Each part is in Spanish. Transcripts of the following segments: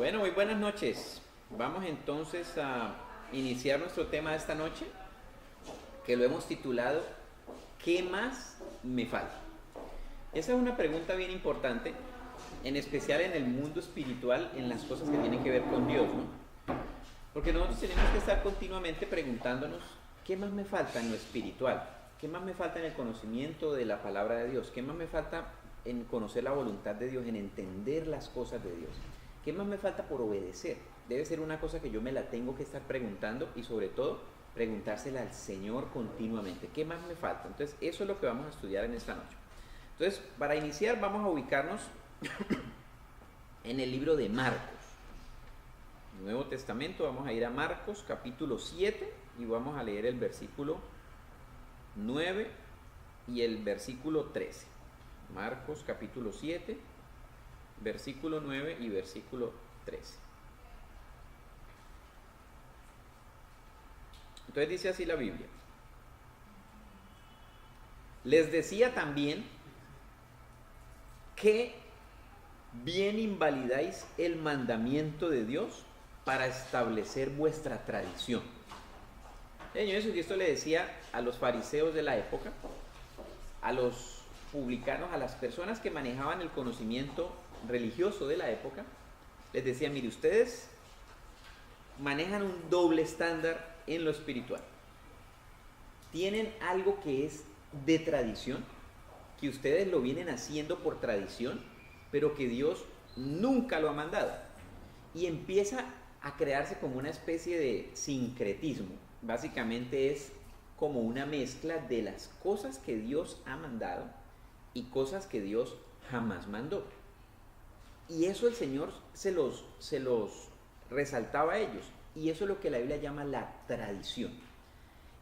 Bueno, muy buenas noches. Vamos entonces a iniciar nuestro tema de esta noche, que lo hemos titulado ¿Qué más me falta? Esa es una pregunta bien importante, en especial en el mundo espiritual, en las cosas que tienen que ver con Dios, ¿no? Porque nosotros tenemos que estar continuamente preguntándonos ¿qué más me falta en lo espiritual? ¿Qué más me falta en el conocimiento de la palabra de Dios? ¿Qué más me falta en conocer la voluntad de Dios, en entender las cosas de Dios? ¿Qué más me falta por obedecer? Debe ser una cosa que yo me la tengo que estar preguntando y sobre todo preguntársela al Señor continuamente. ¿Qué más me falta? Entonces eso es lo que vamos a estudiar en esta noche. Entonces, para iniciar vamos a ubicarnos en el libro de Marcos. Nuevo Testamento, vamos a ir a Marcos capítulo 7 y vamos a leer el versículo 9 y el versículo 13. Marcos capítulo 7, versículo 9 y versículo 13. Entonces dice así la Biblia. Les decía también que bien invalidáis el mandamiento de Dios para establecer vuestra tradición. El Señor Jesucristo le decía a los fariseos de la época, a los publicanos, a las personas que manejaban el conocimiento religioso de la época, les decía, mire, ustedes manejan un doble estándar en lo espiritual. Tienen algo que es de tradición, que ustedes lo vienen haciendo por tradición, pero que Dios nunca lo ha mandado. Y empieza a crearse como una especie de sincretismo. Básicamente es como una mezcla de las cosas que Dios ha mandado y cosas que Dios jamás mandó. Y eso el Señor se los resaltaba a ellos. Y eso es lo que la Biblia llama la tradición.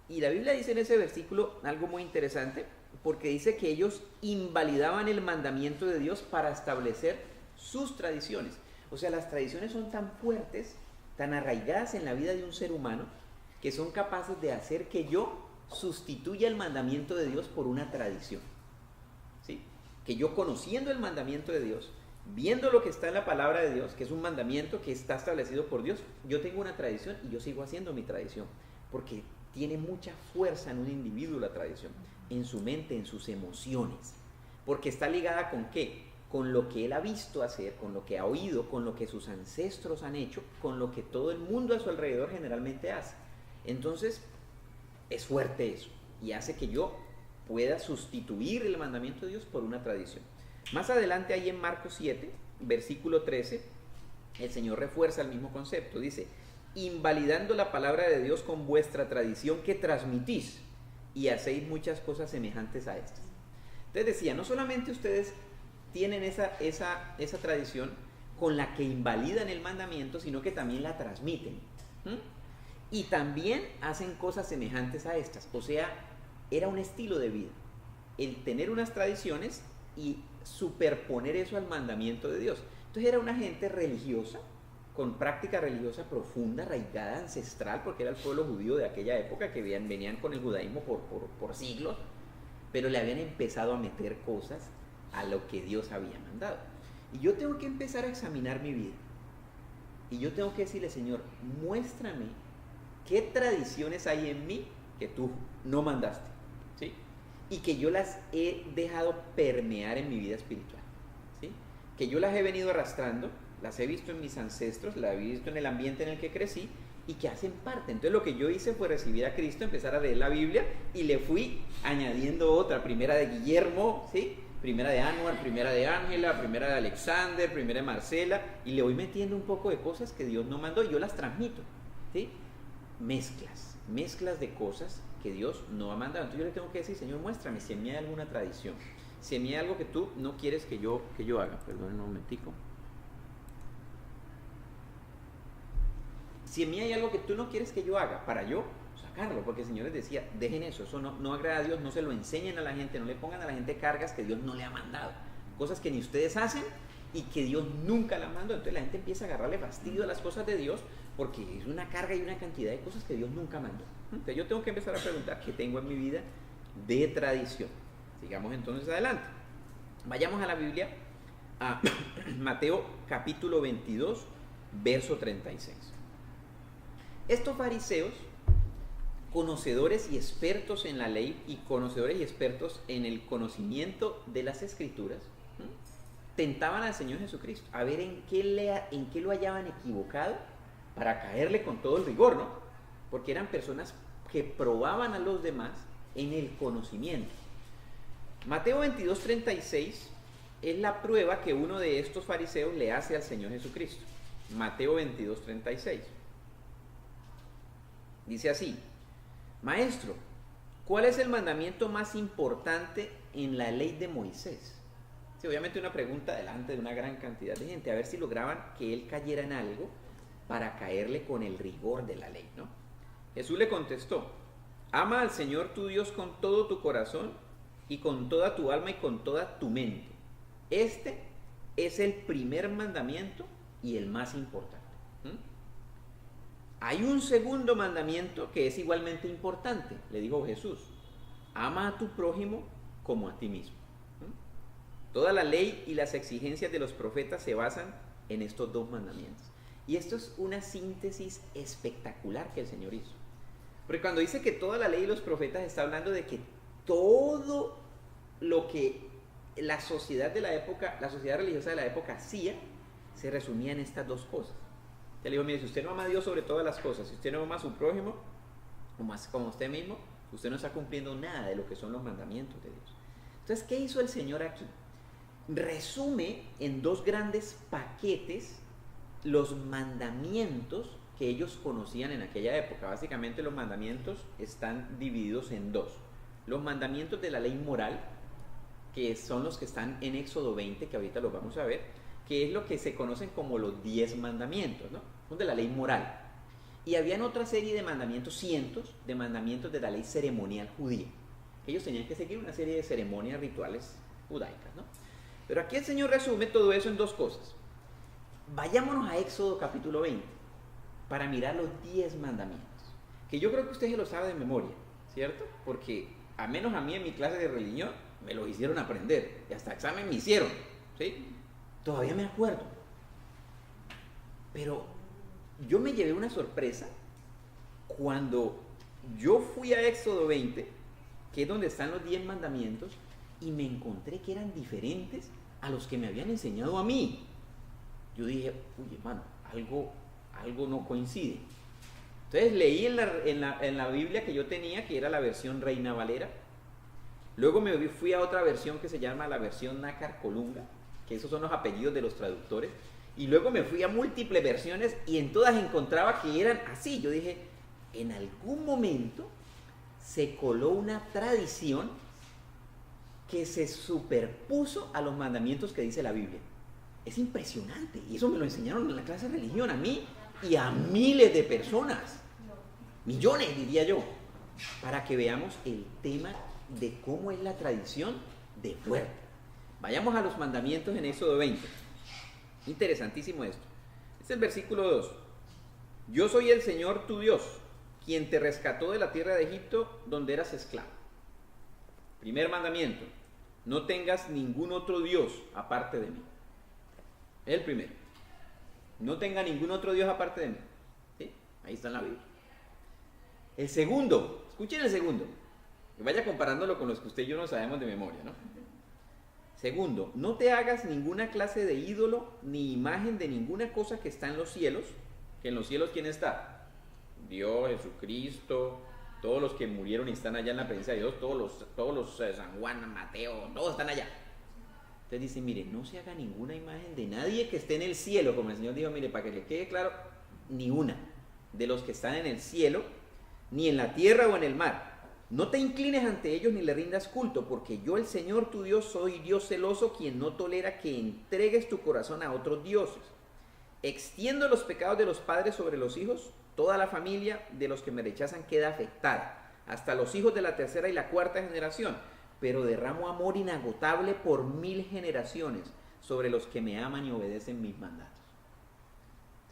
Y la Biblia dice en ese versículo algo muy interesante, porque dice que ellos invalidaban el mandamiento de Dios para establecer sus tradiciones. O sea, las tradiciones son tan fuertes, tan arraigadas en la vida de un ser humano, que son capaces de hacer que yo sustituya el mandamiento de Dios por una tradición. ¿Sí? Que yo, conociendo el mandamiento de Dios, viendo lo que está en la palabra de Dios, que es un mandamiento que está establecido por Dios, yo tengo una tradición y yo sigo haciendo mi tradición, porque tiene mucha fuerza en un individuo la tradición, en su mente, en sus emociones, porque está ligada ¿con qué? Con lo que él ha visto hacer, con lo que ha oído, con lo que sus ancestros han hecho, con lo que todo el mundo a su alrededor generalmente hace. Entonces, es fuerte eso, y hace que yo pueda sustituir el mandamiento de Dios por una tradición. Más adelante, ahí en Marcos 7, versículo 13, el Señor refuerza el mismo concepto. Dice, invalidando la palabra de Dios con vuestra tradición que transmitís y hacéis muchas cosas semejantes a estas. Entonces decía, no solamente ustedes tienen esa tradición con la que invalidan el mandamiento, sino que también la transmiten. Y también hacen cosas semejantes a estas. O sea, era un estilo de vida. El tener unas tradiciones y superponer eso al mandamiento de Dios. Entonces era una gente religiosa, con práctica religiosa profunda, arraigada, ancestral, porque era el pueblo judío de aquella época que venían con el judaísmo por siglos, pero le habían empezado a meter cosas a lo que Dios había mandado. Y yo tengo que empezar a examinar mi vida. Y yo tengo que decirle, Señor, muéstrame qué tradiciones hay en mí que tú no mandaste, ¿sí? Y que yo las he dejado permear en mi vida espiritual, ¿sí? Que yo las he venido arrastrando, las he visto en mis ancestros, las he visto en el ambiente en el que crecí y que hacen parte. Entonces lo que yo hice fue recibir a Cristo, empezar a leer la Biblia y le fui añadiendo otra, primera de Guillermo, ¿sí? Primera de Anuar, primera de Ángela, primera de Alexander, primera de Marcela, y le voy metiendo un poco de cosas que Dios no mandó y yo las transmito, ¿sí? Mezclas de cosas que Dios no ha mandado. Entonces yo le tengo que decir, Señor, muéstrame si en mí hay alguna tradición, si en mí hay algo que tú no quieres que yo haga. Perdón un momentico. Si en mí hay algo que tú no quieres que yo haga, para yo sacarlo, porque el Señor les decía, dejen eso no agrada a Dios, no se lo enseñen a la gente, no le pongan a la gente cargas que Dios no le ha mandado, cosas que ni ustedes hacen y que Dios nunca la mandó. Entonces la gente empieza a agarrarle fastidio a las cosas de Dios porque es una carga y una cantidad de cosas que Dios nunca mandó. Entonces yo tengo que empezar a preguntar qué tengo en mi vida de tradición. Sigamos entonces adelante. Vayamos a la Biblia, a Mateo capítulo 22, verso 36. Estos fariseos, conocedores y expertos en la ley y conocedores y expertos en el conocimiento de las escrituras, tentaban al Señor Jesucristo a ver en qué lo hallaban equivocado para caerle con todo el rigor, ¿no? Porque eran personas que probaban a los demás en el conocimiento. Mateo 22:36 es la prueba que uno de estos fariseos le hace al Señor Jesucristo. Mateo 22:36. Dice así: Maestro, ¿cuál es el mandamiento más importante en la ley de Moisés? Sí, obviamente una pregunta delante de una gran cantidad de gente, a ver si lograban que él cayera en algo para caerle con el rigor de la ley, ¿no? Jesús le contestó: ama al Señor tu Dios con todo tu corazón y con toda tu alma y con toda tu mente. Este es el primer mandamiento y el más importante. Hay un segundo mandamiento que es igualmente importante, le dijo Jesús: ama a tu prójimo como a ti mismo. Toda la ley y las exigencias de los profetas se basan en estos dos mandamientos. Y esto es una síntesis espectacular que el Señor hizo. Porque cuando dice que toda la ley y los profetas, está hablando de que todo lo que la sociedad de la época, la sociedad religiosa de la época hacía, se resumía en estas dos cosas. Te le digo: mire, si usted no ama a Dios sobre todas las cosas, si usted no ama a su prójimo como usted mismo, usted no está cumpliendo nada de lo que son los mandamientos de Dios. Entonces, ¿qué hizo el Señor aquí? Resume en dos grandes paquetes los mandamientos que ellos conocían en aquella época. Básicamente los mandamientos están divididos en dos: los mandamientos de la ley moral, que son los que están en Éxodo 20, que ahorita los vamos a ver, que es lo que se conocen como los 10 mandamientos, ¿no? Son de la ley moral. Y habían otra serie de mandamientos, cientos de mandamientos de la ley ceremonial judía, que ellos tenían que seguir una serie de ceremonias rituales judaicas, ¿no? Pero aquí el Señor resume todo eso en dos cosas. Vayámonos a Éxodo capítulo 20 para mirar los 10 mandamientos, que yo creo que usted se lo sabe de memoria, ¿cierto? Porque a menos a mí en mi clase de religión me los hicieron aprender y hasta examen me hicieron, ¿sí? Todavía me acuerdo. Pero yo me llevé una sorpresa cuando yo fui a Éxodo 20, que es donde están los 10 mandamientos, y me encontré que eran diferentes a los que me habían enseñado a mí. Yo dije: uy, hermano, algo no coincide. Entonces leí en la Biblia que yo tenía, que era la versión Reina Valera. Luego me fui a otra versión que se llama la versión Nácar Colunga, que esos son los apellidos de los traductores. Y luego me fui a múltiples versiones y en todas encontraba que eran así. Yo dije: en algún momento se coló una tradición que se superpuso a los mandamientos que dice la Biblia. Es impresionante, y eso me lo enseñaron en la clase de religión a mí y a miles de personas, millones diría yo, para que veamos el tema de cómo es la tradición de fuerte. Vayamos a los mandamientos en Éxodo 20. Interesantísimo esto. Este es el versículo 2. Yo soy el Señor tu Dios, quien te rescató de la tierra de Egipto, donde eras esclavo. Primer mandamiento: no tengas ningún otro Dios aparte de mí. Es el primero. No tenga ningún otro Dios aparte de mí. ¿Sí? Ahí está en la Biblia. El segundo, escuchen el segundo. Y vaya comparándolo con los que usted y yo no sabemos de memoria, ¿no? Segundo, no te hagas ninguna clase de ídolo ni imagen de ninguna cosa que está en los cielos. Que en los cielos, ¿quién está? Dios, Jesucristo, todos los que murieron y están allá en la presencia de Dios, todos los San Juan, Mateo, todos están allá. Entonces dice: mire, no se haga ninguna imagen de nadie que esté en el cielo, como el Señor dijo, mire, para que le quede claro, ni una de los que están en el cielo, ni en la tierra o en el mar. No te inclines ante ellos ni le rindas culto, porque yo, el Señor tu Dios, soy Dios celoso, quien no tolera que entregues tu corazón a otros dioses. Extiendo los pecados de los padres sobre los hijos. Toda la familia de los que me rechazan queda afectada, hasta los hijos de la tercera y la cuarta generación. Pero derramo amor inagotable por 1000 generaciones sobre los que me aman y obedecen mis mandatos.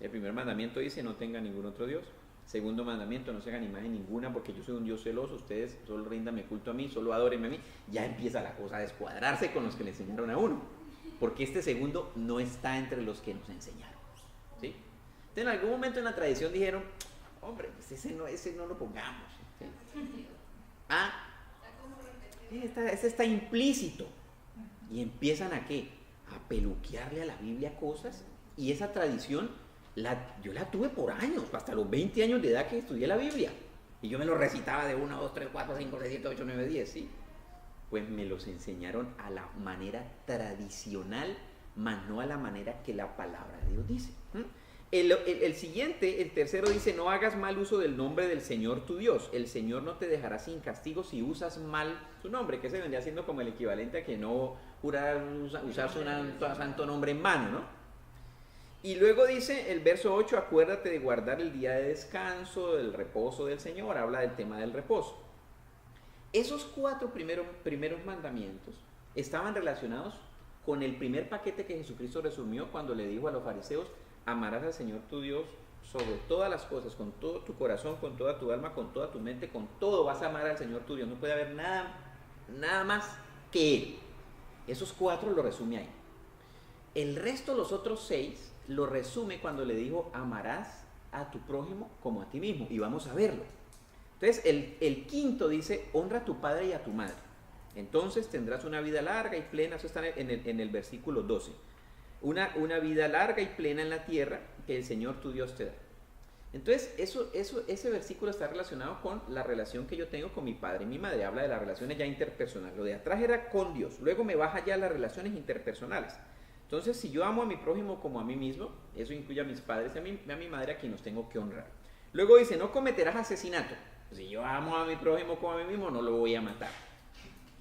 El primer mandamiento dice: no tenga ningún otro Dios. Segundo mandamiento: no se hagan imagen ninguna, porque yo soy un Dios celoso. Ustedes solo ríndanme culto a mí, solo adórenme a mí. Ya empieza la cosa a descuadrarse con los que le enseñaron a uno, porque este segundo no está entre los que nos enseñaron, ¿sí? Entonces, en algún momento en la tradición dijeron, hombre, pues ese no lo pongamos. ¿Sí? Ah, ese está implícito. Y empiezan a ¿qué? A peluquearle a la Biblia cosas. Y esa tradición, yo la tuve por años, hasta los 20 años de edad que estudié la Biblia. Y yo me lo recitaba de 1, 2, 3, 4, 5, 6, 7, 8, 9, 10, ¿sí? Pues me los enseñaron a la manera tradicional, más no a la manera que la palabra de Dios dice. El siguiente, el tercero dice, no hagas mal uso del nombre del Señor tu Dios. El Señor no te dejará sin castigo si usas mal su nombre, que se vendría siendo como el equivalente a que no usar su santo nombre en vano, ¿no? Y luego dice el verso 8, acuérdate de guardar el día de descanso, del reposo del Señor, habla del tema del reposo. Esos 4 primeros mandamientos estaban relacionados con el primer paquete que Jesucristo resumió cuando le dijo a los fariseos, amarás al Señor tu Dios sobre todas las cosas, con todo tu corazón, con toda tu alma, con toda tu mente, con todo vas a amar al Señor tu Dios. No puede haber nada más que Él. Esos 4 lo resume ahí. El resto, los otros 6, lo resume cuando le dijo, amarás a tu prójimo como a ti mismo. Y vamos a verlo. Entonces, el quinto dice, honra a tu padre y a tu madre. Entonces tendrás una vida larga y plena. Eso está en el versículo 12. Una vida larga y plena en la tierra que el Señor tu Dios te da. Entonces, ese versículo está relacionado con la relación que yo tengo con mi padre y mi madre. Habla de las relaciones ya interpersonales. Lo de atrás era con Dios. Luego me baja ya las relaciones interpersonales. Entonces, si yo amo a mi prójimo como a mí mismo, eso incluye a mis padres y a mi madre, a quien los tengo que honrar. Luego dice, no cometerás asesinato. Si yo amo a mi prójimo como a mí mismo, no lo voy a matar.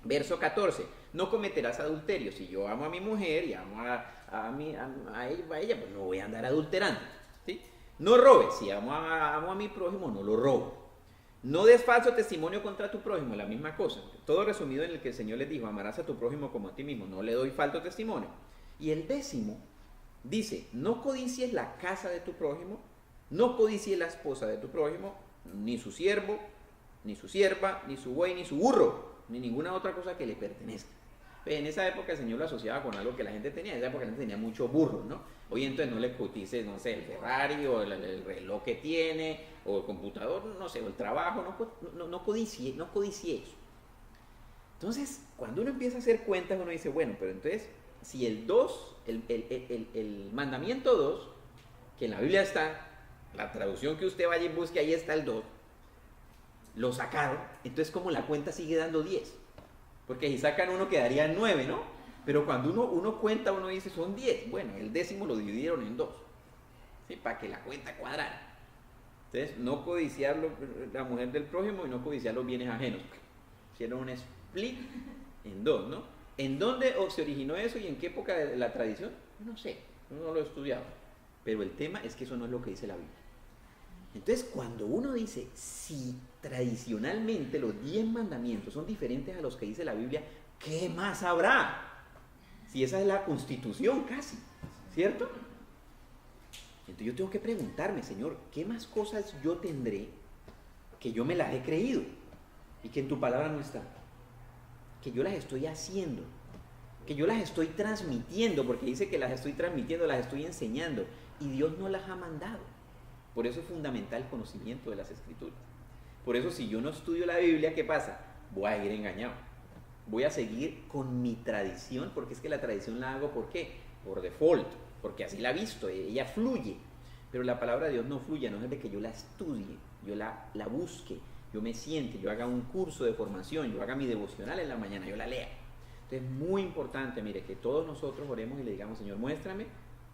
Verso 14, no cometerás adulterio. Si yo amo a mi mujer y amo a ella, pues no voy a andar adulterando. ¿Sí? No robes. Si amo a mi prójimo, no lo robo. No des falso testimonio contra tu prójimo, la misma cosa. Todo resumido en el que el Señor les dijo, amarás a tu prójimo como a ti mismo. No le doy falso testimonio. Y el 10º dice, no codicies la casa de tu prójimo, no codicies la esposa de tu prójimo, ni su siervo, ni su sierva, ni su buey, ni su burro, ni ninguna otra cosa que le pertenezca. Pues en esa época el Señor lo asociaba con algo que la gente tenía. En esa época la gente tenía muchos burros, ¿no? Hoy entonces no le cotices, no sé, el Ferrari o el reloj que tiene, o el computador, no sé, o el trabajo, no codicie eso. Entonces, cuando uno empieza a hacer cuentas, uno dice, bueno, pero entonces, si el 2, el mandamiento 2, que en la Biblia está, la traducción que usted vaya y busque, ahí está el 2, lo sacaron, entonces como la cuenta sigue dando 10, porque si sacan uno quedaría 9, ¿no? Pero cuando uno cuenta, uno dice son 10, bueno, el 10º lo dividieron en 2, ¿sí? Para que la cuenta cuadrara. Entonces, no codiciar la mujer del prójimo y no codiciar los bienes ajenos. Hicieron un split en 2, ¿no? ¿En dónde se originó eso y en qué época de la tradición? No sé, no lo he estudiado. Pero el tema es que eso no es lo que dice la Biblia. Entonces, cuando uno dice, si tradicionalmente los 10 mandamientos son diferentes a los que dice la Biblia, ¿qué más habrá? Si esa es la constitución casi, ¿cierto? Entonces yo tengo que preguntarme, Señor, ¿qué más cosas yo tendré que yo me las he creído y que en tu palabra no están? Que yo las estoy haciendo, que yo las estoy transmitiendo, porque dice que las estoy transmitiendo, las estoy enseñando, y Dios no las ha mandado. Por eso es fundamental el conocimiento de las Escrituras. Por eso si yo no estudio la Biblia, ¿qué pasa? Voy a ir engañado. Voy a seguir con mi tradición, porque es que la tradición la hago, ¿por qué? Por default, porque así la he visto, ella fluye. Pero la palabra de Dios no fluye, no es de que yo la estudie, yo la busque, yo me siente, yo haga un curso de formación, yo haga mi devocional en la mañana, yo la lea. Entonces es muy importante, mire, que todos nosotros oremos y le digamos, Señor, muéstrame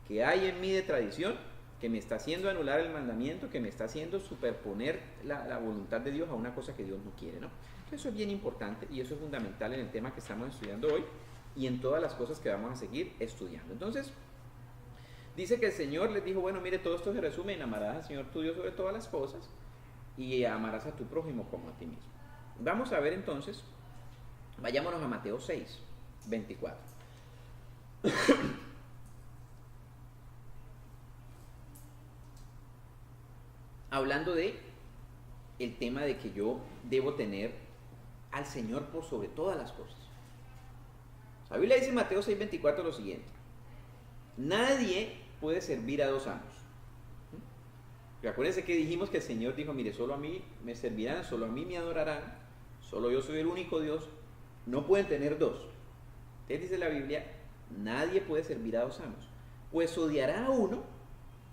qué hay en mí de tradición que me está haciendo anular el mandamiento, que me está haciendo superponer la voluntad de Dios a una cosa que Dios no quiere, ¿no? Entonces eso es bien importante y eso es fundamental en el tema que estamos estudiando hoy y en todas las cosas que vamos a seguir estudiando. Entonces, dice que el Señor les dijo, bueno, mire, todo esto se resume en amarás al Señor tu Dios sobre todas las cosas y amarás a tu prójimo como a ti mismo. Vamos a ver entonces, vayámonos a Mateo 6, 24. Hablando de el tema de que yo debo tener al Señor por sobre todas las cosas. La Biblia dice en Mateo 6:24 lo siguiente: nadie puede servir a dos amos. Y acuérdense que dijimos que el Señor dijo, mire, solo a mí me servirán, solo a mí me adorarán, solo yo soy el único Dios, no pueden tener dos. Entonces dice la Biblia, nadie puede servir a dos amos, pues odiará a uno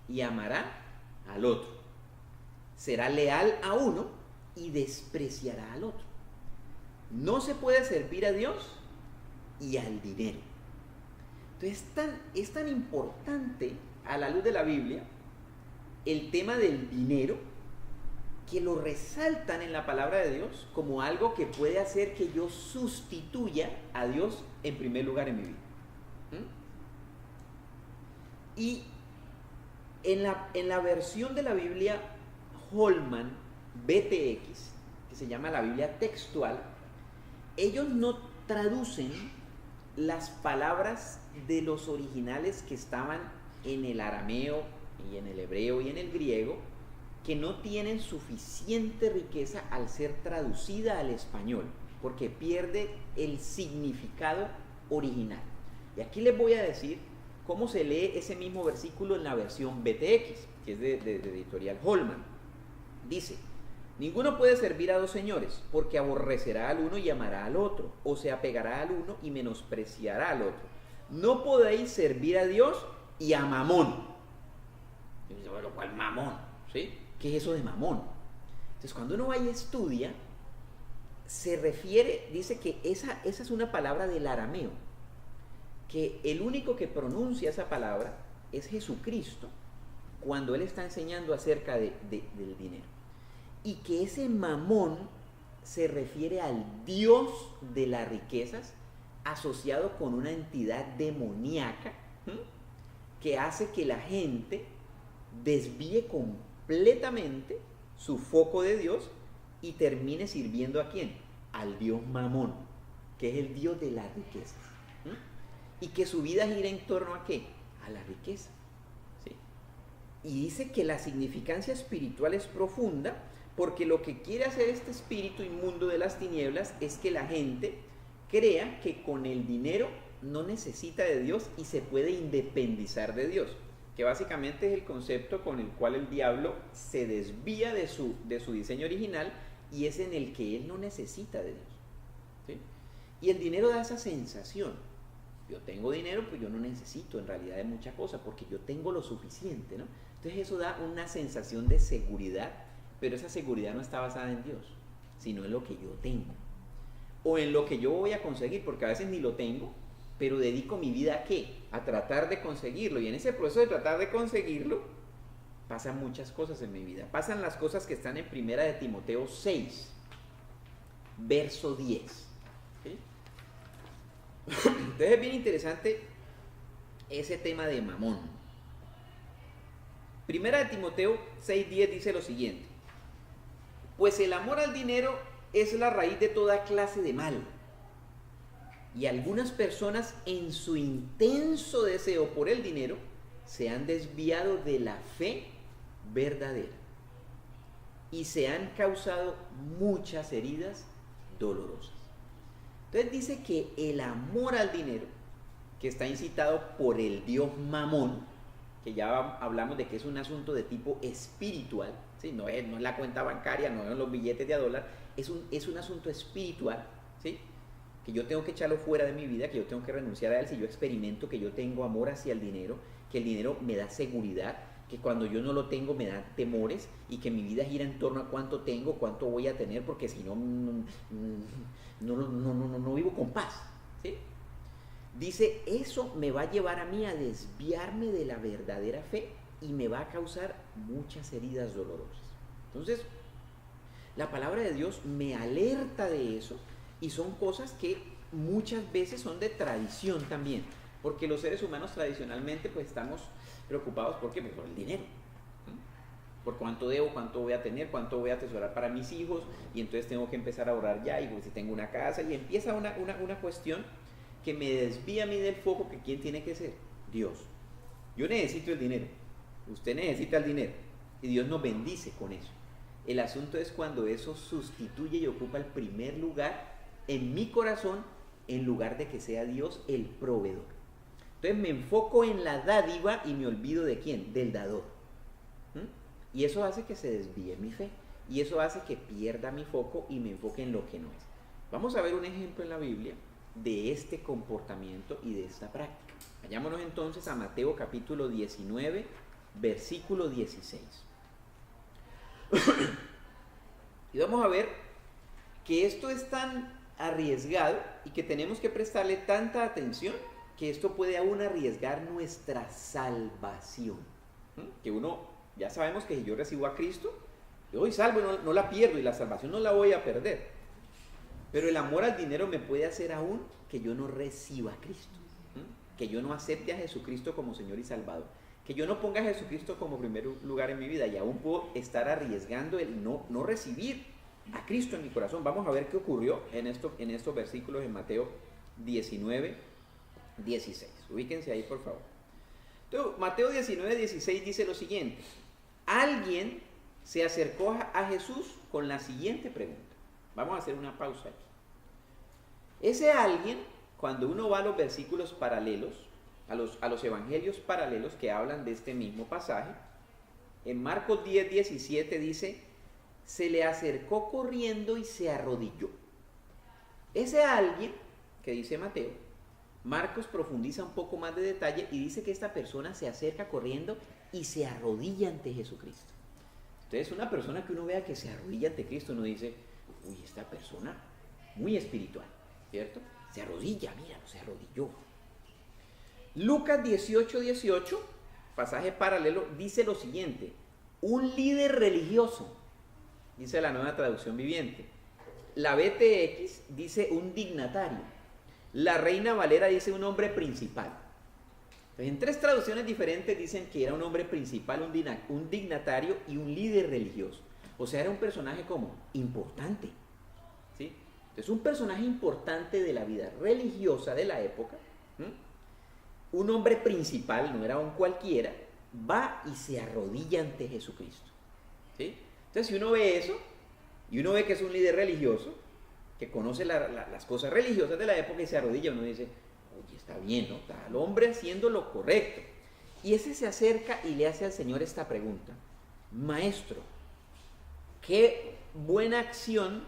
y amará al otro. Será leal a uno y despreciará al otro. No se puede servir a Dios y al dinero. Entonces es tan importante a la luz de la Biblia el tema del dinero, que lo resaltan en la palabra de Dios como algo que puede hacer que yo sustituya a Dios en primer lugar en mi vida. Y en la versión de la Biblia Holman BTX, que se llama la Biblia textual, ellos no traducen las palabras de los originales que estaban en el arameo y en el hebreo y en el griego, que no tienen suficiente riqueza al ser traducida al español, porque pierde el significado original. Y aquí les voy a decir cómo se lee ese mismo versículo en la versión BTX, que es de editorial Holman. Dice: ninguno puede servir a dos señores, porque aborrecerá al uno y amará al otro, o se apegará al uno y menospreciará al otro. No podéis servir a Dios y a Mamón. Y dice, bueno, ¿cuál Mamón? ¿Sí? ¿Qué es eso de Mamón? Entonces, cuando uno va y estudia, se refiere, dice que esa es una palabra del arameo, que el único que pronuncia esa palabra es Jesucristo cuando Él está enseñando acerca del dinero. Y que ese Mamón se refiere al Dios de las riquezas, asociado con una entidad demoníaca, que hace que la gente desvíe completamente su foco de Dios y termine sirviendo ¿a quién? Al Dios Mamón, que es el Dios de las riquezas. Y que su vida gira en torno ¿a qué? A la riqueza. ¿Sí? Y dice que la significancia espiritual es profunda, porque lo que quiere hacer este espíritu inmundo de las tinieblas es que la gente crea que con el dinero no necesita de Dios y se puede independizar de Dios, que básicamente es el concepto con el cual el diablo se desvía de su diseño original, y es en el que él no necesita de Dios. ¿Sí? Y el dinero da esa sensación: yo tengo dinero, pues yo no necesito en realidad de mucha cosa, porque yo tengo lo suficiente, ¿no? Entonces eso da una sensación de seguridad, pero esa seguridad no está basada en Dios, sino en lo que yo tengo, o en lo que yo voy a conseguir, porque a veces ni lo tengo, pero dedico mi vida ¿a qué? A tratar de conseguirlo, y en ese proceso de tratar de conseguirlo pasan muchas cosas en mi vida. Pasan las cosas que están en 1 de Timoteo 6, verso 10. ¿Sí? Entonces es bien interesante ese tema de Mamón. 1 de Timoteo 6:10 dice lo siguiente: pues el amor al dinero es la raíz de toda clase de mal, y algunas personas en su intenso deseo por el dinero se han desviado de la fe verdadera y se han causado muchas heridas dolorosas. Entonces dice que el amor al dinero, que está incitado por el dios Mamón, que ya hablamos de que es un asunto de tipo espiritual, ¿sí? No es la cuenta bancaria, no son los billetes de a dólar, es un asunto espiritual, ¿sí? Que yo tengo que echarlo fuera de mi vida, que yo tengo que renunciar a él si yo experimento que yo tengo amor hacia el dinero, que el dinero me da seguridad, que cuando yo no lo tengo me da temores, y que mi vida gira en torno a cuánto tengo, cuánto voy a tener, porque si no, no vivo con paz, ¿sí? Dice, eso me va a llevar a mí a desviarme de la verdadera fe y me va a causar muchas heridas dolorosas. Entonces, la palabra de Dios me alerta de eso, y son cosas que muchas veces son de tradición también, porque los seres humanos tradicionalmente pues estamos preocupados ¿por qué? Pues por el dinero, por cuánto debo, cuánto voy a tener, cuánto voy a atesorar para mis hijos, y entonces tengo que empezar a ahorrar ya, y pues si tengo una casa, y empieza una cuestión que me desvía a mí del foco, que ¿quién tiene que ser? Dios. Yo necesito el dinero, usted necesita el dinero, y Dios nos bendice con eso. El asunto es cuando eso sustituye y ocupa el primer lugar en mi corazón, en lugar de que sea Dios el proveedor. Entonces me enfoco en la dádiva y me olvido ¿de quién? Del dador. Y eso hace que se desvíe mi fe. Y eso hace que pierda mi foco y me enfoque en lo que no es. Vamos a ver un ejemplo en la Biblia de este comportamiento y de esta práctica. Vayámonos entonces a Mateo capítulo 19, versículo 16. Y vamos a ver que esto es tan arriesgado y que tenemos que prestarle tanta atención que esto puede aún arriesgar nuestra salvación. Que uno, ya sabemos que si yo recibo a Cristo, yo soy salvo y no la pierdo, y la salvación no la voy a perder. Pero el amor al dinero me puede hacer aún que yo no reciba a Cristo, que yo no acepte a Jesucristo como Señor y Salvador, que yo no ponga a Jesucristo como primer lugar en mi vida, y aún puedo estar arriesgando el no recibir a Cristo en mi corazón. Vamos a ver qué ocurrió en estos versículos en Mateo 19, 16. Ubíquense ahí, por favor. Entonces, Mateo 19, 16 dice lo siguiente: alguien se acercó a Jesús con la siguiente pregunta. Vamos a hacer una pausa aquí. Ese alguien, cuando uno va a los versículos paralelos, a los evangelios paralelos que hablan de este mismo pasaje, en Marcos 10, 17 dice: se le acercó corriendo y se arrodilló. Ese alguien que dice Mateo, Marcos profundiza un poco más de detalle y dice que esta persona se acerca corriendo y se arrodilla ante Jesucristo. Entonces, una persona que uno vea que se arrodilla ante Cristo, uno dice: uy, esta persona muy espiritual, ¿cierto? Se arrodilla, míralo, se arrodilló. Lucas 18, 18, pasaje paralelo, dice lo siguiente: un líder religioso, dice la Nueva Traducción Viviente. La BTX dice un dignatario. La Reina Valera dice un hombre principal. Entonces, en tres traducciones diferentes dicen que era un hombre principal, un dignatario y un líder religioso. O sea, era un personaje como importante, ¿sí? Entonces, un personaje importante de la vida religiosa de la época, un hombre principal, no era un cualquiera, va y se arrodilla ante Jesucristo, ¿sí? Entonces, si uno ve eso, y uno ve que es un líder religioso, que conoce las cosas religiosas de la época y se arrodilla, uno dice: oye, está bien, ¿no? Está el hombre haciendo lo correcto. Y ese se acerca y le hace al Señor esta pregunta: maestro, ¿qué buena acción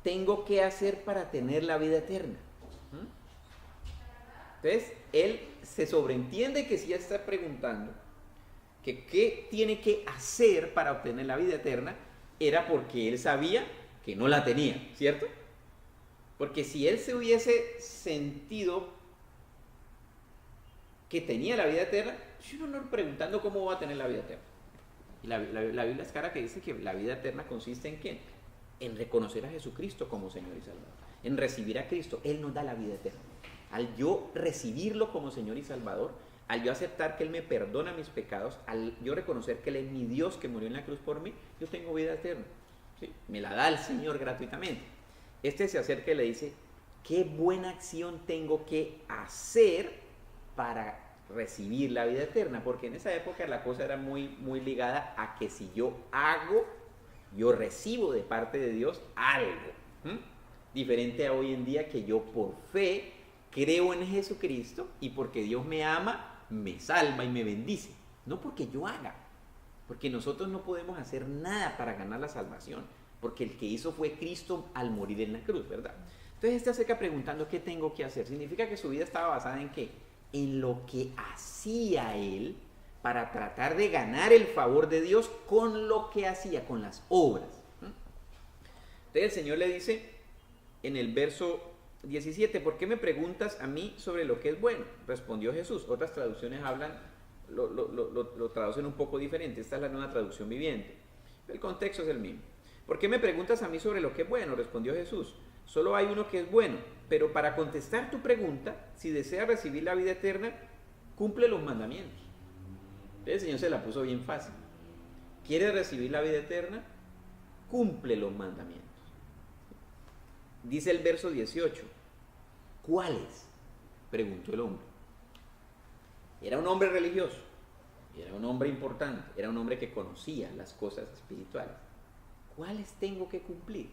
tengo que hacer para tener la vida eterna? Entonces, él se sobreentiende que si está preguntando que qué tiene que hacer para obtener la vida eterna, era porque él sabía que no la tenía, ¿cierto? Porque si él se hubiese sentido que tenía la vida eterna, yo no preguntando cómo va a tener la vida eterna. Y la Biblia es clara que dice que la vida eterna consiste en ¿qué? En reconocer a Jesucristo como Señor y Salvador, en recibir a Cristo. Él nos da la vida eterna. Al yo recibirlo como Señor y Salvador, al yo aceptar que Él me perdona mis pecados, al yo reconocer que Él es mi Dios que murió en la cruz por mí, yo tengo vida eterna, ¿sí? Me la da el Señor gratuitamente. Este se acerca y le dice: ¿qué buena acción tengo que hacer para recibir la vida eterna? Porque en esa época la cosa era muy, muy ligada a que si yo hago, yo recibo de parte de Dios algo. Diferente a hoy en día, que yo por fe creo en Jesucristo y porque Dios me ama, me salva y me bendice. No porque yo haga, porque nosotros no podemos hacer nada para ganar la salvación, porque el que hizo fue Cristo al morir en la cruz, ¿verdad? Entonces se acerca preguntando: ¿qué tengo que hacer? Significa que su vida estaba basada en ¿qué? En lo que hacía él para tratar de ganar el favor de Dios con lo que hacía, con las obras. Entonces el Señor le dice en el verso 17: ¿por qué me preguntas a mí sobre lo que es bueno? Respondió Jesús. Otras traducciones lo traducen un poco diferente. Esta es la Nueva Traducción Viviente. El contexto es el mismo. ¿Por qué me preguntas a mí sobre lo que es bueno? Respondió Jesús. Solo hay uno que es bueno, pero para contestar tu pregunta, si deseas recibir la vida eterna, cumple los mandamientos. El Señor se la puso bien fácil. ¿Quieres recibir la vida eterna? Cumple los mandamientos. Dice el verso 18: ¿cuáles? Preguntó el hombre. Era un hombre religioso, era un hombre importante, era un hombre que conocía las cosas espirituales. ¿Cuáles tengo que cumplir?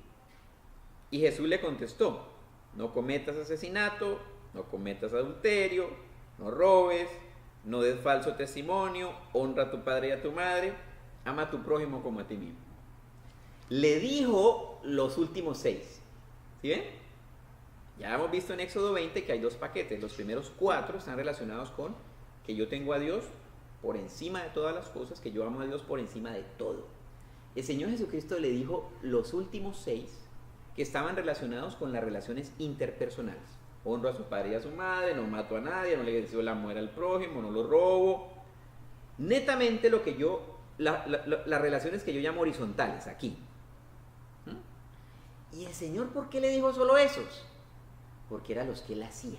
Y Jesús le contestó: no cometas asesinato, no cometas adulterio, no robes, no des falso testimonio, honra a tu padre y a tu madre. ama a tu prójimo como a ti mismo. Le dijo los últimos 6. ¿Sí ven? Ya hemos visto en Éxodo 20 que hay 2 paquetes. Los primeros 4 están relacionados con que yo tengo a Dios por encima de todas las cosas, que yo amo a Dios por encima de todo. El Señor Jesucristo le dijo los últimos 6 que estaban relacionados con las relaciones interpersonales. Honro a su padre y a su madre, no mato a nadie, no le deseo la muerte al prójimo, no lo robo. Netamente lo que yo, las relaciones que yo llamo horizontales, aquí. ¿Y el Señor por qué le dijo solo esos? Porque eran los que él hacía.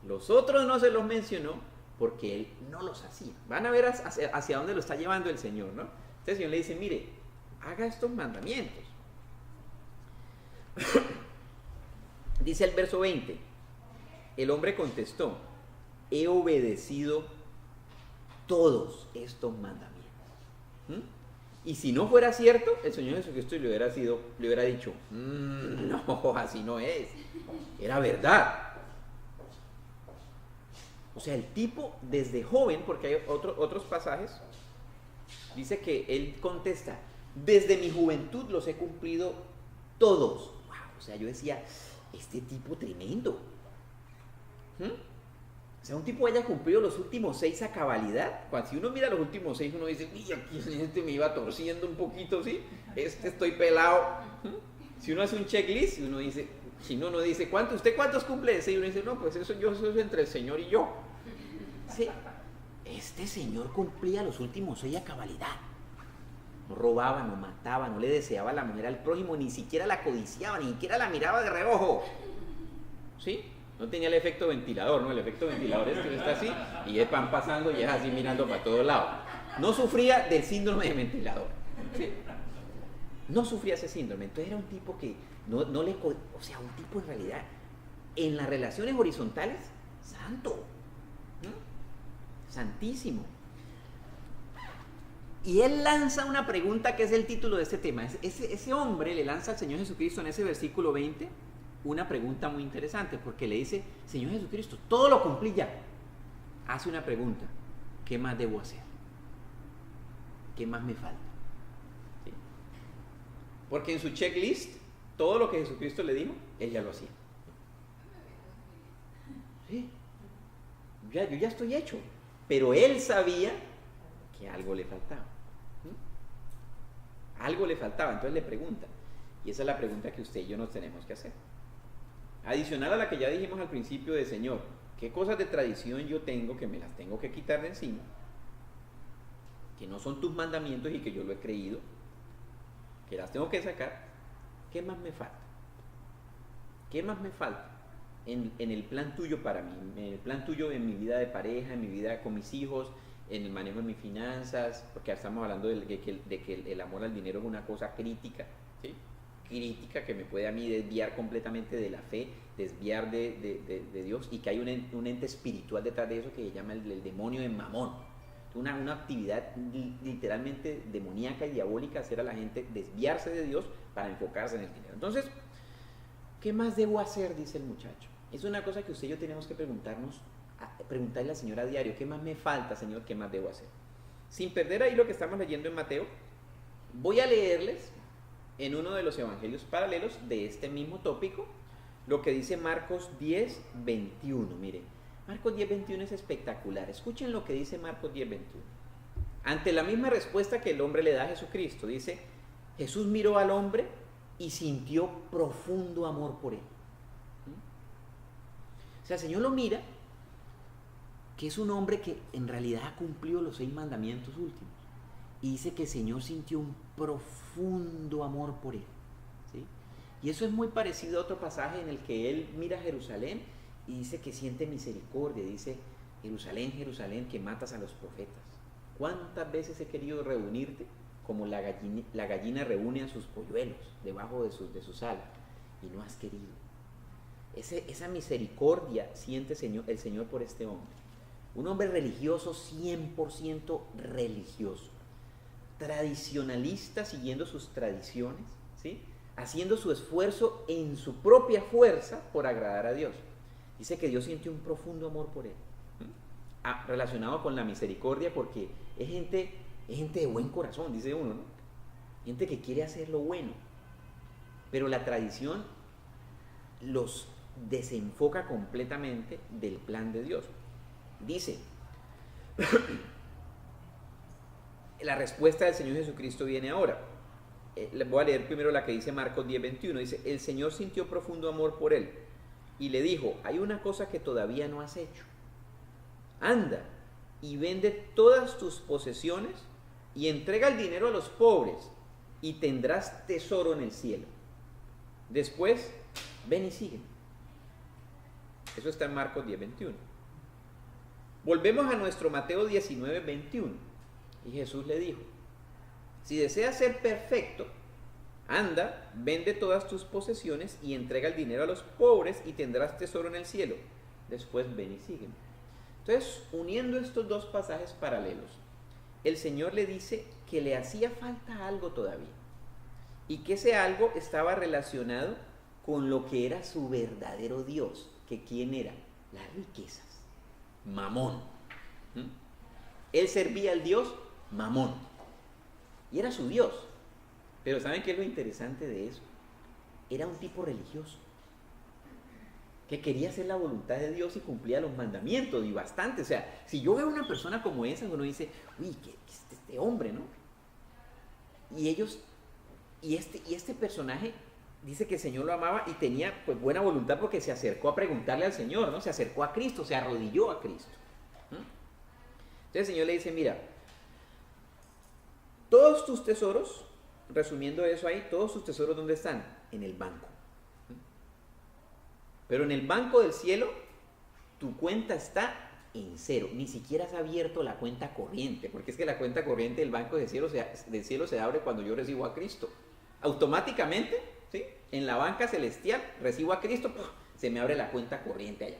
Los otros no se los mencionó porque él no los hacía. Van a ver hacia dónde lo está llevando el Señor, ¿no? Entonces el Señor le dice, mire, haga estos mandamientos. Dice el verso 20, el hombre contestó, he obedecido todos estos mandamientos. Y si no fuera cierto, el Señor Jesucristo le hubiera dicho, no, así no es. Era verdad. O sea, el tipo desde joven, porque hay otros pasajes, dice que él contesta, desde mi juventud los he cumplido todos. Wow, o sea, yo decía, este tipo tremendo. O sea, un tipo haya cumplido los últimos 6 a cabalidad. Cuando si uno mira los últimos 6, uno dice, uy, aquí este me iba torciendo un poquito, ¿sí? Estoy pelado. Si uno hace un checklist, uno dice, si no, uno dice, ¿usted cuántos cumple de 6? Uno dice, no, pues eso es entre el Señor y yo. Sí. Este señor cumplía los últimos 6 a cabalidad. No robaba, no mataba, no le deseaba la mujer al prójimo, ni siquiera la codiciaba, ni siquiera la miraba de reojo. ¿Sí? No tenía el efecto ventilador, ¿no? El efecto ventilador es que uno está así y es pan pasando y es así mirando para todos lados. No sufría del síndrome de ventilador. ¿Sí? No sufría ese síndrome. Entonces era un tipo que no le... O sea, un tipo en realidad, en las relaciones horizontales, santo. Santísimo. Y él lanza una pregunta que es el título de este tema. Ese hombre le lanza al Señor Jesucristo en ese versículo 20 una pregunta muy interesante, porque le dice, Señor Jesucristo, todo lo cumplí ya. Hace una pregunta, ¿qué más debo hacer? ¿Qué más me falta? ¿Sí? Porque en su checklist, todo lo que Jesucristo le dijo, él ya lo hacía. ¿Sí? Yo ya estoy hecho. Pero él sabía que algo le faltaba. Algo le faltaba, entonces le pregunta. Y esa es la pregunta que usted y yo nos tenemos que hacer. Adicional a la que ya dijimos al principio de Señor, ¿qué cosas de tradición yo tengo que me las tengo que quitar de encima? Que no son tus mandamientos y que yo lo he creído, que las tengo que sacar. ¿Qué más me falta? ¿Qué más me falta en el plan tuyo para mí? En el plan tuyo en mi vida de pareja, en mi vida con mis hijos, en el manejo de mis finanzas, porque estamos hablando de que el amor al dinero es una cosa crítica, ¿sí? Crítica que me puede a mí desviar completamente de la fe, desviar de Dios, y que hay un ente espiritual detrás de eso que se llama el demonio de Mamón. Una actividad literalmente demoníaca y diabólica, hacer a la gente desviarse de Dios para enfocarse en el dinero. Entonces, ¿qué más debo hacer? Dice el muchacho. Es una cosa que usted y yo tenemos que preguntarle al Señor a diario. ¿Qué más me falta, Señor? ¿Qué más debo hacer? Sin perder ahí lo que estamos leyendo en Mateo, voy a leerles en uno de los evangelios paralelos de este mismo tópico lo que dice Marcos 10, 21. Miren, Marcos 10, 21 es espectacular. Escuchen lo que dice Marcos 10, 21. Ante la misma respuesta que el hombre le da a Jesucristo, dice, Jesús miró al hombre y sintió profundo amor por él. O sea, el Señor lo mira, que es un hombre que en realidad ha cumplido los 6 mandamientos últimos. Y dice que el Señor sintió un profundo amor por él. ¿Sí? Y eso es muy parecido a otro pasaje en el que él mira a Jerusalén y dice que siente misericordia. Dice, Jerusalén, Jerusalén, que matas a los profetas. ¿Cuántas veces he querido reunirte como la gallina reúne a sus polluelos debajo de sus alas? Y no has querido. Esa misericordia siente el Señor por este hombre. Un hombre religioso, 100% religioso. Tradicionalista, siguiendo sus tradiciones, ¿sí? Haciendo su esfuerzo en su propia fuerza por agradar a Dios. Dice que Dios siente un profundo amor por él. Relacionado con la misericordia, porque es gente Es gente de buen corazón, dice uno, ¿no? Gente que quiere hacer lo bueno. Pero la tradición los desenfoca completamente del plan de Dios. Dice, la respuesta del Señor Jesucristo viene ahora. Les voy a leer primero la que dice Marcos 10:21. Dice, el Señor sintió profundo amor por él y le dijo, hay una cosa que todavía no has hecho. Anda y vende todas tus posesiones y entrega el dinero a los pobres y tendrás tesoro en el cielo. Después, ven y sígueme. Eso está en Marcos 10:21. Volvemos a nuestro Mateo 19:21. Y Jesús le dijo, si deseas ser perfecto, anda, vende todas tus posesiones y entrega el dinero a los pobres y tendrás tesoro en el cielo. Después ven y sígueme. Entonces, uniendo estos dos pasajes paralelos, el Señor le dice que le hacía falta algo todavía y que ese algo estaba relacionado con lo que era su verdadero Dios, que ¿quién era? Las riquezas, Mamón. Él servía al Dios Mamón y era su Dios. Pero ¿saben qué es lo interesante de eso? Era un tipo religioso que quería hacer la voluntad de Dios y cumplía los mandamientos, y bastante. O sea, si yo veo a una persona como esa, uno dice, uy, ¿qué es este hombre, no? Y este personaje dice que el Señor lo amaba y tenía pues buena voluntad porque se acercó a preguntarle al Señor, ¿no? Se acercó a Cristo, se arrodilló a Cristo. Entonces el Señor le dice, mira, todos tus tesoros, resumiendo eso ahí, todos tus tesoros, ¿dónde están? En el banco. Pero en el banco del cielo, tu cuenta está en cero. Ni siquiera has abierto la cuenta corriente, porque es que la cuenta corriente del banco del cielo se abre cuando yo recibo a Cristo. Automáticamente, ¿sí? En la banca celestial, recibo a Cristo, ¡puf!, se me abre la cuenta corriente allá.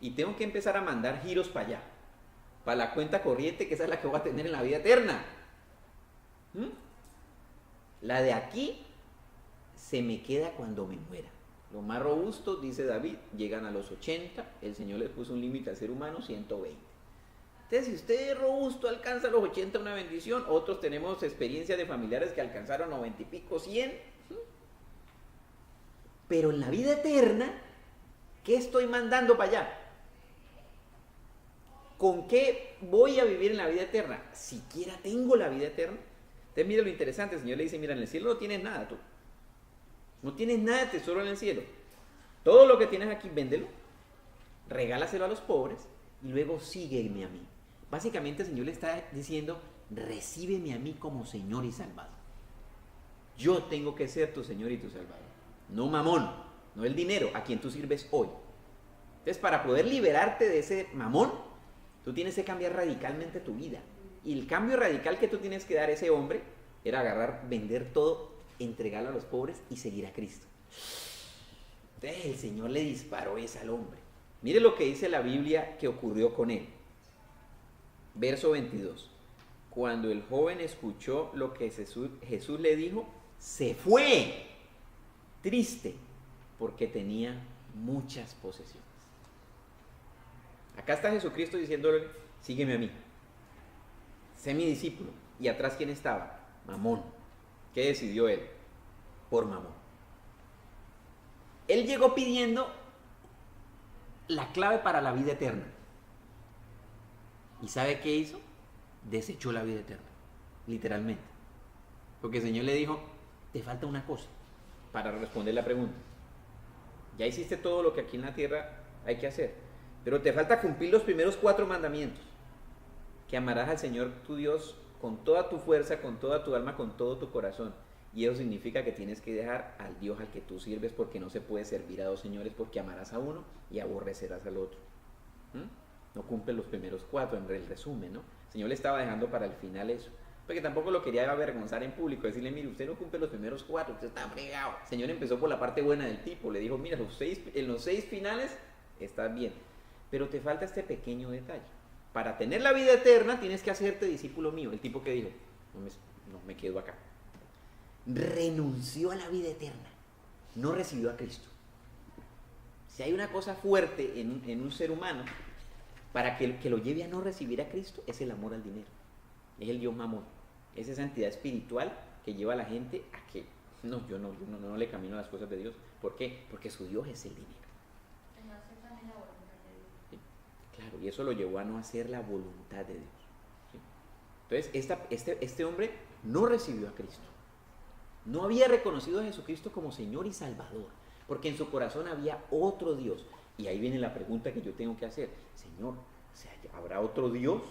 Y tengo que empezar a mandar giros para allá, para la cuenta corriente, que esa es la que voy a tener en la vida eterna. La de aquí se me queda cuando me muera. Los más robustos, dice David, llegan a los 80. El Señor les puso un límite al ser humano, 120. Entonces, si usted es robusto, alcanza los 80, una bendición. Otros tenemos experiencias de familiares que alcanzaron 90 y pico, 100. Pero en la vida eterna, ¿qué estoy mandando para allá? ¿Con qué voy a vivir en la vida eterna? Siquiera tengo la vida eterna. Entonces, mire lo interesante. El Señor le dice, mira, en el cielo no tienes nada tú. No tienes nada de tesoro en el cielo. Todo lo que tienes aquí, véndelo, regálaselo a los pobres y luego sígueme a mí. Básicamente el Señor le está diciendo, recíbeme a mí como Señor y Salvador. Yo tengo que ser tu Señor y tu Salvador. No Mamón, no el dinero a quien tú sirves hoy. Entonces, para poder liberarte de ese Mamón, tú tienes que cambiar radicalmente tu vida. Y el cambio radical que tú tienes que dar a ese hombre era agarrar, vender todo, entregarlo a los pobres y seguir a Cristo. Entonces el Señor le disparó esa al hombre. Mire lo que dice la Biblia que ocurrió con él. Verso 22. Cuando el joven escuchó lo que Jesús le dijo, se fue triste porque tenía muchas posesiones. Acá está Jesucristo diciéndole, sígueme a mí, sé mi discípulo. Y atrás, ¿quién estaba? Mamón. ¿Qué decidió él? Por Mamón. Él llegó pidiendo la clave para la vida eterna. ¿Y sabe qué hizo? Desechó la vida eterna, literalmente. Porque el Señor le dijo, te falta una cosa para responder la pregunta. Ya hiciste todo lo que aquí en la tierra hay que hacer, pero te falta cumplir los primeros 4 mandamientos. Que amarás al Señor tu Dios con toda tu fuerza, con toda tu alma, con todo tu corazón. Y eso significa que tienes que dejar al Dios al que tú sirves, porque no se puede servir a 2 señores, porque amarás a uno y aborrecerás al otro. No cumple los primeros 4, en el resumen, ¿no? El Señor le estaba dejando para el final eso, porque tampoco lo quería avergonzar en público, decirle, mire, usted no cumple los primeros 4, usted está fregado. El Señor empezó por la parte buena del tipo, le dijo, mira, en los 6 finales estás bien, pero te falta este pequeño detalle. Para tener la vida eterna tienes que hacerte discípulo mío. El tipo que dijo, no me quedo acá. Renunció a la vida eterna, no recibió a Cristo. Si hay una cosa fuerte en un ser humano para que lo lleve a no recibir a Cristo, es el amor al dinero. Es el Dios Mamón. Es esa entidad espiritual que lleva a la gente a que no le camino a las cosas de Dios. ¿Por qué? Porque su Dios es el dinero. Que no aceptan la voluntad de Dios. ¿Sí? Claro, y eso lo llevó a no hacer la voluntad de Dios. ¿Sí? Entonces, este hombre no recibió a Cristo. No había reconocido a Jesucristo como Señor y Salvador, porque en su corazón había otro Dios. Y ahí viene la pregunta que yo tengo que hacer. Señor, ¿habrá otro Dios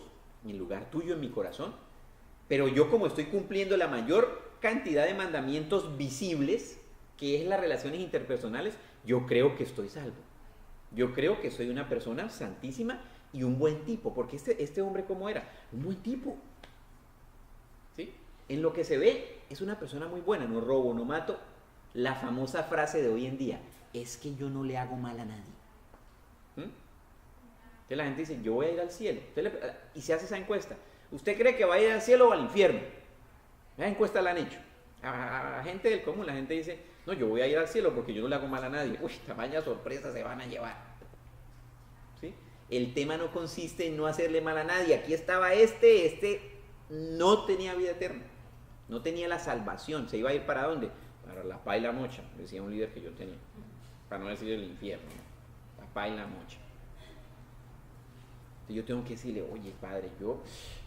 en lugar tuyo en mi corazón? Pero yo, como estoy cumpliendo la mayor cantidad de mandamientos visibles, que es las relaciones interpersonales, yo creo que estoy salvo. Yo creo que soy una persona santísima y un buen tipo, porque este hombre, ¿cómo era? Un buen tipo. ¿Sí? En lo que se ve, es una persona muy buena, no robo, no mato. La famosa frase de hoy en día, es que yo no le hago mal a nadie. Entonces la gente dice, yo voy a ir al cielo. Y se hace esa encuesta. ¿Usted cree que va a ir al cielo o al infierno? Esa encuesta la han hecho. A gente del común, la gente dice, no, yo voy a ir al cielo porque yo no le hago mal a nadie. Uy, tamaña sorpresa se van a llevar. ¿Sí? El tema no consiste en no hacerle mal a nadie. Aquí estaba este no tenía vida eterna. No tenía la salvación. ¿Se iba a ir para dónde? Para la paz y la mocha, decía un líder que yo tenía. Para no decir el infierno. La paz y la mocha. Entonces yo tengo que decirle, oye, padre,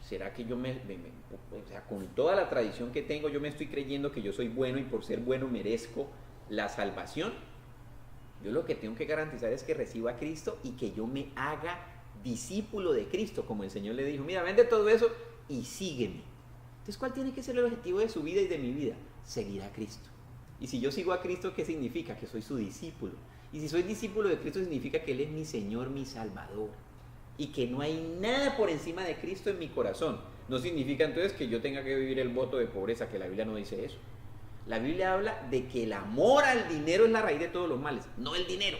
¿será que yo o sea, con toda la tradición que tengo, yo me estoy creyendo que yo soy bueno y por ser bueno merezco la salvación? Yo lo que tengo que garantizar es que reciba a Cristo y que yo me haga discípulo de Cristo, como el Señor le dijo, mira, vende todo eso y sígueme. Entonces, ¿cuál tiene que ser el objetivo de su vida y de mi vida? Seguir a Cristo. Y si yo sigo a Cristo, ¿qué significa? Que soy su discípulo. Y si soy discípulo de Cristo, significa que Él es mi Señor, mi Salvador. Y que no hay nada por encima de Cristo en mi corazón. No significa entonces que yo tenga que vivir el voto de pobreza, que la Biblia no dice eso. La Biblia habla de que el amor al dinero es la raíz de todos los males. No el dinero,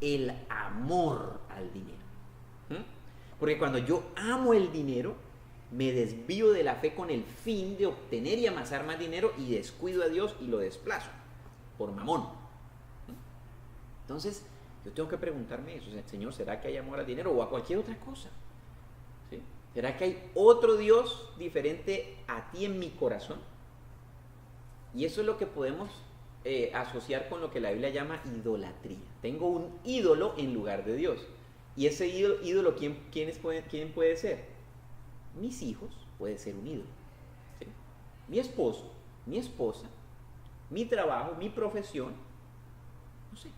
el amor al dinero. Porque cuando yo amo el dinero, me desvío de la fe con el fin de obtener y amasar más dinero y descuido a Dios y lo desplazo por mamón. Entonces, yo tengo que preguntarme eso, Señor, ¿será que hay amor al dinero o a cualquier otra cosa? ¿Sí? ¿Será que hay otro Dios diferente a ti en mi corazón? Y eso es lo que podemos asociar con lo que la Biblia llama idolatría. Tengo un ídolo en lugar de Dios. Y ese ídolo, ¿quién puede ser? Mis hijos puede ser un ídolo. ¿Sí? Mi esposo, mi esposa, mi trabajo, mi profesión, no sé.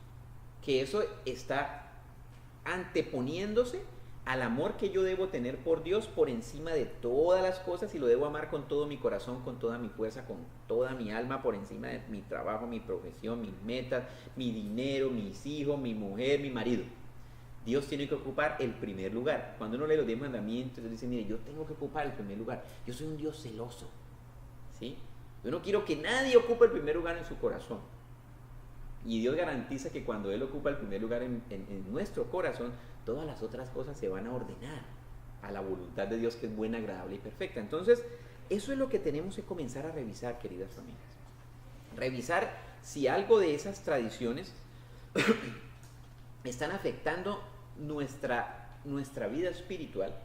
Que eso está anteponiéndose al amor que yo debo tener por Dios por encima de todas las cosas, y lo debo amar con todo mi corazón, con toda mi fuerza, con toda mi alma, por encima de mi trabajo, mi profesión, mis metas, mi dinero, mis hijos, mi mujer, mi marido. Dios tiene que ocupar el primer lugar. Cuando uno lee los 10 mandamientos, Él dice, mire, yo tengo que ocupar el primer lugar. Yo soy un Dios celoso. ¿Sí? Yo no quiero que nadie ocupe el primer lugar en su corazón. Y Dios garantiza que cuando Él ocupa el primer lugar en nuestro corazón, todas las otras cosas se van a ordenar a la voluntad de Dios, que es buena, agradable y perfecta. Entonces, eso es lo que tenemos que comenzar a revisar, queridas familias. Revisar si algo de esas tradiciones están afectando nuestra vida espiritual.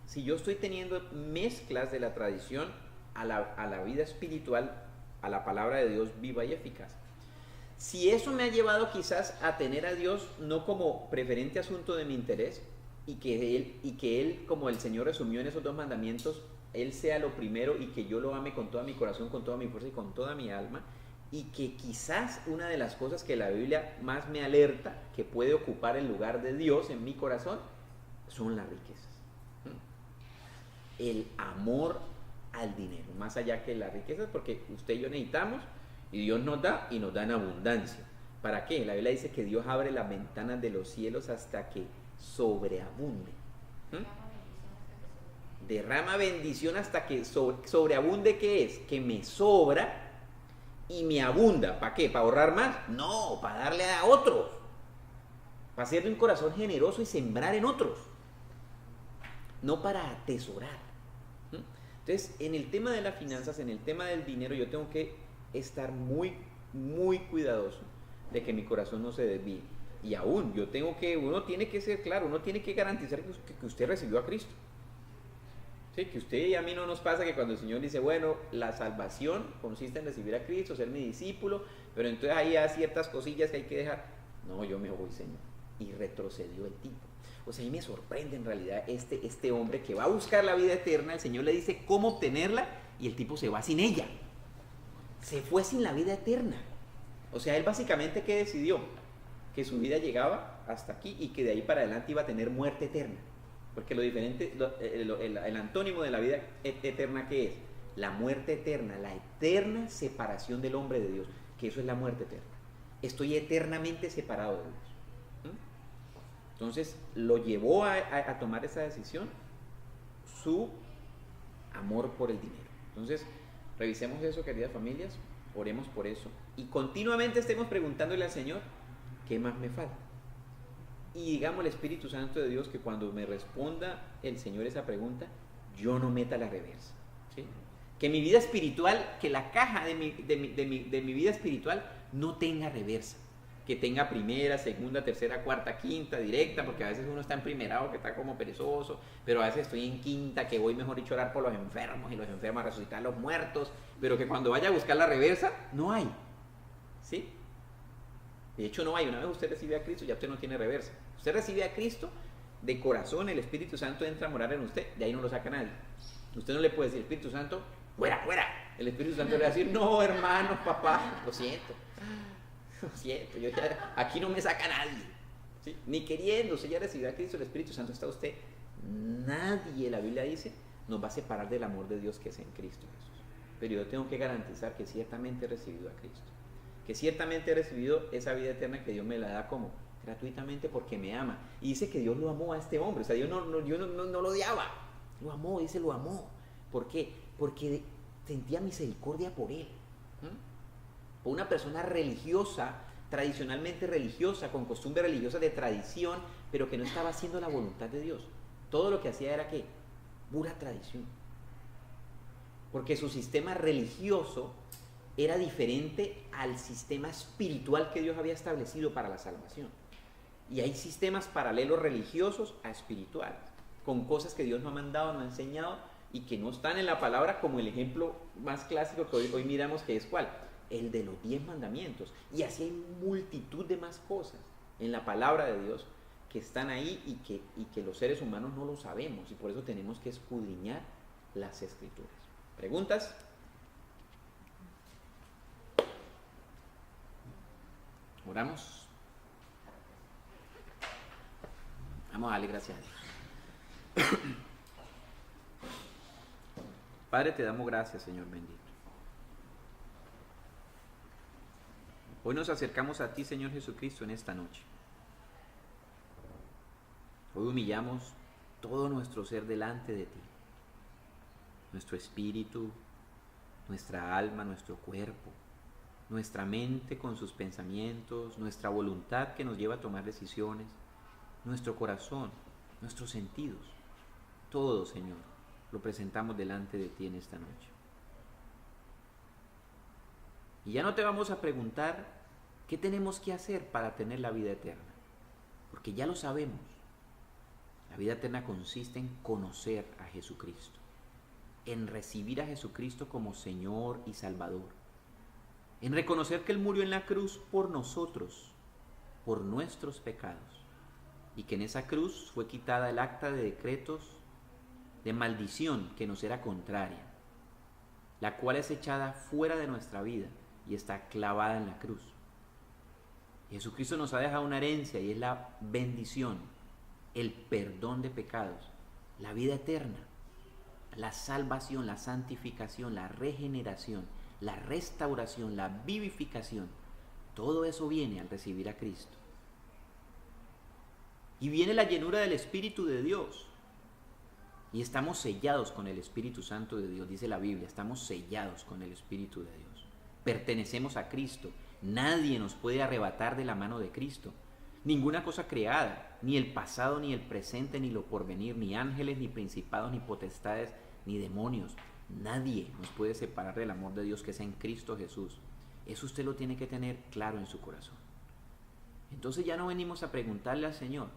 Si yo estoy teniendo mezclas de la tradición a la vida espiritual, a la palabra de Dios viva y eficaz. Si eso me ha llevado quizás a tener a Dios no como preferente asunto de mi interés, y que Él, como el Señor resumió en esos 2 mandamientos, Él sea lo primero y que yo lo ame con todo mi corazón, con toda mi fuerza y con toda mi alma, y que quizás una de las cosas que la Biblia más me alerta que puede ocupar el lugar de Dios en mi corazón son las riquezas. El amor al dinero, más allá que las riquezas, porque usted y yo necesitamos, y Dios nos da y nos da en abundancia. ¿Para qué? La Biblia dice que Dios abre las ventanas de los cielos hasta que sobreabunde. Derrama bendición hasta que sobreabunde. ¿Qué es? Que me sobra y me abunda. ¿Para qué? ¿Para ahorrar más? No, para darle a otros. Para hacerle un corazón generoso y sembrar en otros. No para atesorar. Entonces, en el tema de las finanzas, en el tema del dinero, yo tengo que estar muy, muy cuidadoso de que mi corazón no se desvíe. Y aún, uno tiene que ser claro, uno tiene que garantizar que usted recibió a Cristo. Sí, que usted y a mí no nos pasa que cuando el Señor dice, bueno, la salvación consiste en recibir a Cristo, ser mi discípulo, pero entonces ahí hay ciertas cosillas que hay que dejar. No, yo me voy, Señor. Y retrocedió el tipo. O sea, a mí me sorprende en realidad este hombre que va a buscar la vida eterna. El Señor le dice cómo obtenerla y el tipo se va sin ella. Se fue sin la vida eterna. O sea, él básicamente, ¿qué decidió? Que su vida llegaba hasta aquí y que de ahí para adelante iba a tener muerte eterna. Porque lo diferente, el antónimo de la vida eterna, ¿qué es? La muerte eterna, la eterna separación del hombre de Dios, que eso es la muerte eterna. Estoy eternamente separado de Dios. Entonces, lo llevó a tomar esa decisión su amor por el dinero. Entonces, revisemos eso, queridas familias, oremos por eso y continuamente estemos preguntándole al Señor, ¿qué más me falta? Y digamos al Espíritu Santo de Dios que cuando me responda el Señor esa pregunta, yo no meta la reversa, ¿sí? Que mi vida espiritual, que la caja de mi vida espiritual no tenga reversa, que tenga primera, segunda, tercera, cuarta, quinta, directa, porque a veces uno está en primerado que está como perezoso, pero a veces estoy en quinta, que voy mejor dicho a orar por los enfermos y los enfermos a resucitar a los muertos, pero que cuando vaya a buscar la reversa, no hay, ¿sí? De hecho no hay. Una vez usted recibe a Cristo, ya usted no tiene reversa. Usted recibe a Cristo de corazón, el Espíritu Santo entra a morar en usted, de ahí no lo saca nadie. Usted no le puede decir, Espíritu Santo, fuera, fuera. El Espíritu Santo le va a decir, no, hermano, papá, lo siento, yo ya, aquí no me saca nadie, ¿sí? Ni queriendo, usted ya recibió a Cristo, el Espíritu Santo está usted. Nadie, la Biblia dice, nos va a separar del amor de Dios que es en Cristo Jesús. Pero yo tengo que garantizar que ciertamente he recibido a Cristo, que ciertamente he recibido esa vida eterna que Dios me la da como gratuitamente porque me ama. Y dice que Dios lo amó a este hombre, o sea, Dios no lo odiaba, lo amó, dice lo amó. ¿Por qué? Porque sentía misericordia por él. Por una persona religiosa, tradicionalmente religiosa, con costumbre religiosa de tradición, pero que no estaba haciendo la voluntad de Dios. Todo lo que hacía era ¿qué? Pura tradición. Porque su sistema religioso era diferente al sistema espiritual que Dios había establecido para la salvación. Y hay sistemas paralelos religiosos a espirituales, con cosas que Dios no ha mandado, no ha enseñado y que no están en la palabra, como el ejemplo más clásico que hoy miramos, que es ¿cuál? El de los 10 mandamientos. Y así hay multitud de más cosas en la palabra de Dios que están ahí y que los seres humanos no lo sabemos, y por eso tenemos que escudriñar las Escrituras. ¿Preguntas? Oramos. Vamos a darle gracias a Dios. Padre, te damos gracias, Señor bendito. Hoy nos acercamos a ti, Señor Jesucristo, en esta noche. Hoy humillamos todo nuestro ser delante de ti. Nuestro espíritu, nuestra alma, nuestro cuerpo, nuestra mente con sus pensamientos, nuestra voluntad que nos lleva a tomar decisiones, nuestro corazón, nuestros sentidos, todo, Señor, lo presentamos delante de ti en esta noche. Y ya no te vamos a preguntar qué tenemos que hacer para tener la vida eterna, porque ya lo sabemos. La vida eterna consiste en conocer a Jesucristo, en recibir a Jesucristo como Señor y Salvador, en reconocer que Él murió en la cruz por nosotros, por nuestros pecados, y que en esa cruz fue quitada el acta de decretos de maldición que nos era contraria, la cual es echada fuera de nuestra vida y está clavada en la cruz. Jesucristo nos ha dejado una herencia y es la bendición, el perdón de pecados, la vida eterna, la salvación, la santificación, la regeneración, la restauración, la vivificación. Todo eso viene al recibir a Cristo. Y viene la llenura del Espíritu de Dios. Y estamos sellados con el Espíritu Santo de Dios, dice la Biblia, estamos sellados con el Espíritu de Dios. Pertenecemos a Cristo. Nadie nos puede arrebatar de la mano de Cristo. Ninguna cosa creada, ni el pasado, ni el presente, ni lo porvenir, ni ángeles, ni principados, ni potestades, ni demonios. Nadie nos puede separar del amor de Dios que es en Cristo Jesús. Eso usted lo tiene que tener claro en su corazón. Entonces ya no venimos a preguntarle al Señor,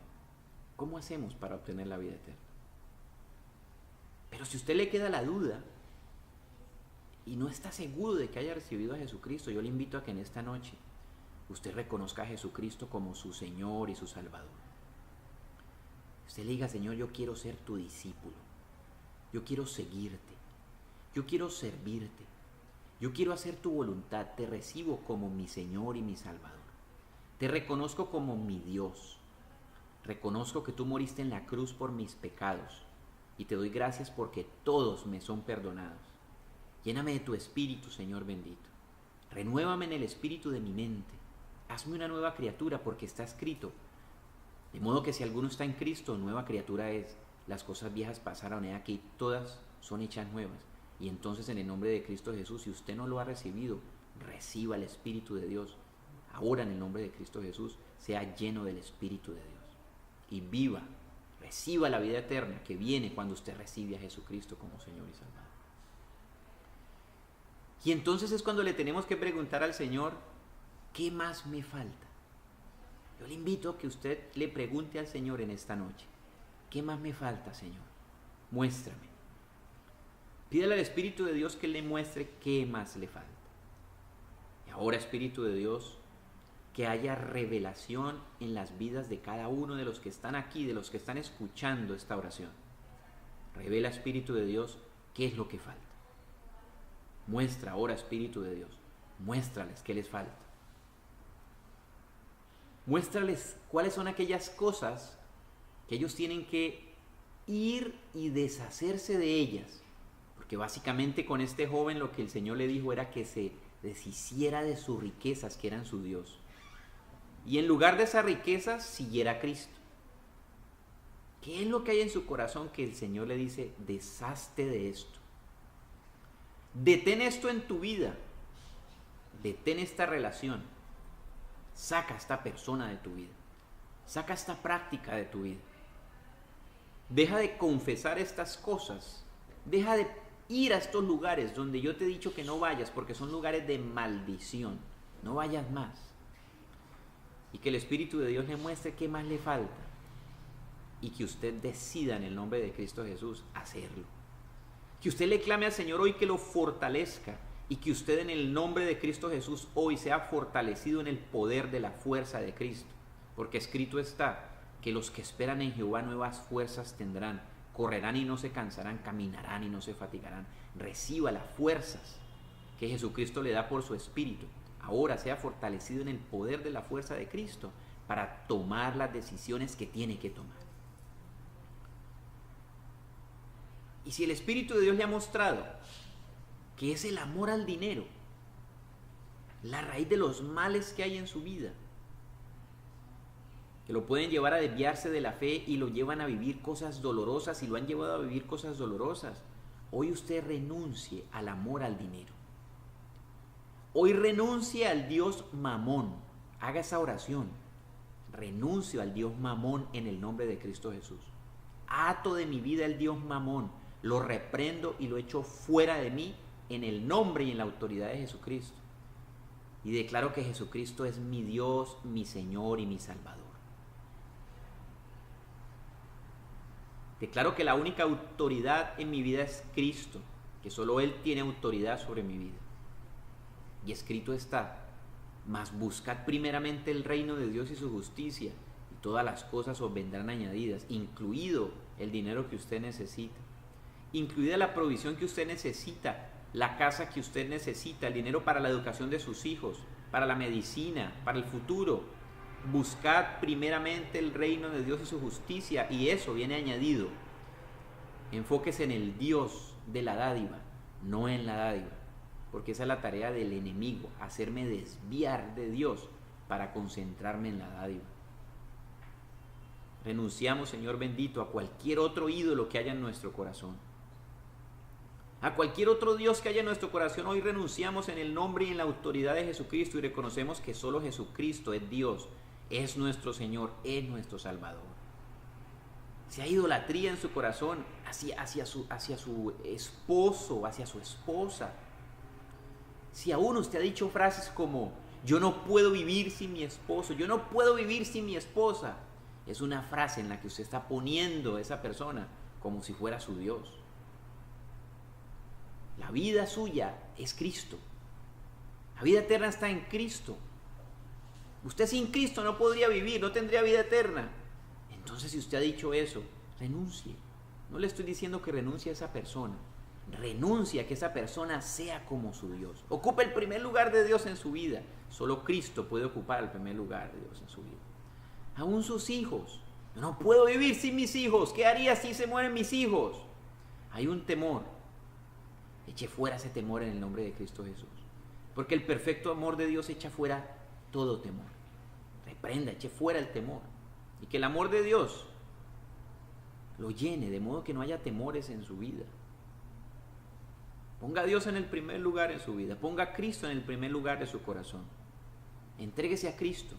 ¿cómo hacemos para obtener la vida eterna? Pero si a usted le queda la duda y no está seguro de que haya recibido a Jesucristo, yo le invito a que en esta noche usted reconozca a Jesucristo como su Señor y su Salvador. Usted le diga: Señor, yo quiero ser tu discípulo, yo quiero seguirte, yo quiero servirte, yo quiero hacer tu voluntad, te recibo como mi Señor y mi Salvador, te reconozco como mi Dios, reconozco que tú moriste en la cruz por mis pecados y te doy gracias porque todos me son perdonados. Lléname de tu espíritu, Señor bendito, renuévame en el espíritu de mi mente, hazme una nueva criatura porque está escrito: de modo que si alguno está en Cristo, nueva criatura es. Las cosas viejas pasaron, he aquí, todas son hechas nuevas. Y entonces, en el nombre de Cristo Jesús, si usted no lo ha recibido, reciba el Espíritu de Dios. Ahora, en el nombre de Cristo Jesús, sea lleno del Espíritu de Dios. Y viva, reciba la vida eterna que viene cuando usted recibe a Jesucristo como Señor y Salvador. Y entonces es cuando le tenemos que preguntar al Señor: ¿qué más me falta? Yo le invito a que usted le pregunte al Señor en esta noche: ¿qué más me falta, Señor? Muéstrame. Pídale al Espíritu de Dios que le muestre qué más le falta. Y ahora, Espíritu de Dios, que haya revelación en las vidas de cada uno de los que están aquí, de los que están escuchando esta oración. Revela, Espíritu de Dios, qué es lo que falta. Muestra ahora, Espíritu de Dios, muéstrales qué les falta. Muéstrales cuáles son aquellas cosas que ellos tienen que ir y deshacerse de ellas. Porque básicamente con este joven lo que el Señor le dijo era que se deshiciera de sus riquezas, que eran su Dios. Y en lugar de esas riquezas, siguiera a Cristo. ¿Qué es lo que hay en su corazón que el Señor le dice: deshazte de esto? Detén esto en tu vida. Detén esta relación. Saca a esta persona de tu vida. Saca esta práctica de tu vida. Deja de confesar estas cosas. Deja de ir a estos lugares donde yo te he dicho que no vayas porque son lugares de maldición. No vayas más. Y que el Espíritu de Dios le muestre qué más le falta. Y que usted decida en el nombre de Cristo Jesús hacerlo. Que usted le clame al Señor hoy que lo fortalezca. Y que usted en el nombre de Cristo Jesús hoy sea fortalecido en el poder de la fuerza de Cristo. Porque escrito está que los que esperan en Jehová nuevas fuerzas tendrán. Correrán y no se cansarán, caminarán y no se fatigarán. Reciba las fuerzas que Jesucristo le da por su Espíritu. Ahora sea fortalecido en el poder de la fuerza de Cristo para tomar las decisiones que tiene que tomar. Y si el Espíritu de Dios le ha mostrado que es el amor al dinero la raíz de los males que hay en su vida, que lo pueden llevar a desviarse de la fe y lo llevan a vivir cosas dolorosas y lo han llevado a vivir cosas dolorosas, hoy usted renuncie al amor al dinero. Hoy renuncie al Dios Mamón. Haga esa oración. Renuncio al Dios Mamón en el nombre de Cristo Jesús. Ato de mi vida el Dios Mamón. Lo reprendo y lo echo fuera de mí en el nombre y en la autoridad de Jesucristo. Y declaro que Jesucristo es mi Dios, mi Señor y mi Salvador. Declaro que la única autoridad en mi vida es Cristo, que solo Él tiene autoridad sobre mi vida. Y escrito está: mas buscad primeramente el reino de Dios y su justicia, y todas las cosas os vendrán añadidas, incluido el dinero que usted necesita, incluida la provisión que usted necesita, la casa que usted necesita, el dinero para la educación de sus hijos, para la medicina, para el futuro. Buscad primeramente el reino de Dios y su justicia, y eso viene añadido. Enfóquese en el Dios de la dádiva, no en la dádiva, porque esa es la tarea del enemigo, hacerme desviar de Dios para concentrarme en la dádiva. Renunciamos, Señor bendito, a cualquier otro ídolo que haya en nuestro corazón. A cualquier otro Dios que haya en nuestro corazón, hoy renunciamos en el nombre y en la autoridad de Jesucristo y reconocemos que solo Jesucristo es Dios, es nuestro Señor, es nuestro Salvador. Si hay idolatría en su corazón hacia su esposo, hacia su esposa, si aún usted ha dicho frases como: yo no puedo vivir sin mi esposo, yo no puedo vivir sin mi esposa, es una frase en la que usted está poniendo a esa persona como si fuera su Dios. La vida suya es Cristo. La vida eterna está en Cristo. Usted sin Cristo no podría vivir, no tendría vida eterna. Entonces, si usted ha dicho eso, renuncie. No le estoy diciendo que renuncie a esa persona. Renuncia a que esa persona sea como su Dios. Ocupe el primer lugar de Dios en su vida. Solo Cristo puede ocupar el primer lugar de Dios en su vida. Aún sus hijos. Yo no puedo vivir sin mis hijos. ¿Qué haría si se mueren mis hijos? Hay un temor. Eche fuera ese temor en el nombre de Cristo Jesús. Porque el perfecto amor de Dios echa fuera todo temor. Reprenda, eche fuera el temor. Y que el amor de Dios lo llene, de modo que no haya temores en su vida. Ponga a Dios en el primer lugar en su vida. Ponga a Cristo en el primer lugar de su corazón. Entréguese a Cristo.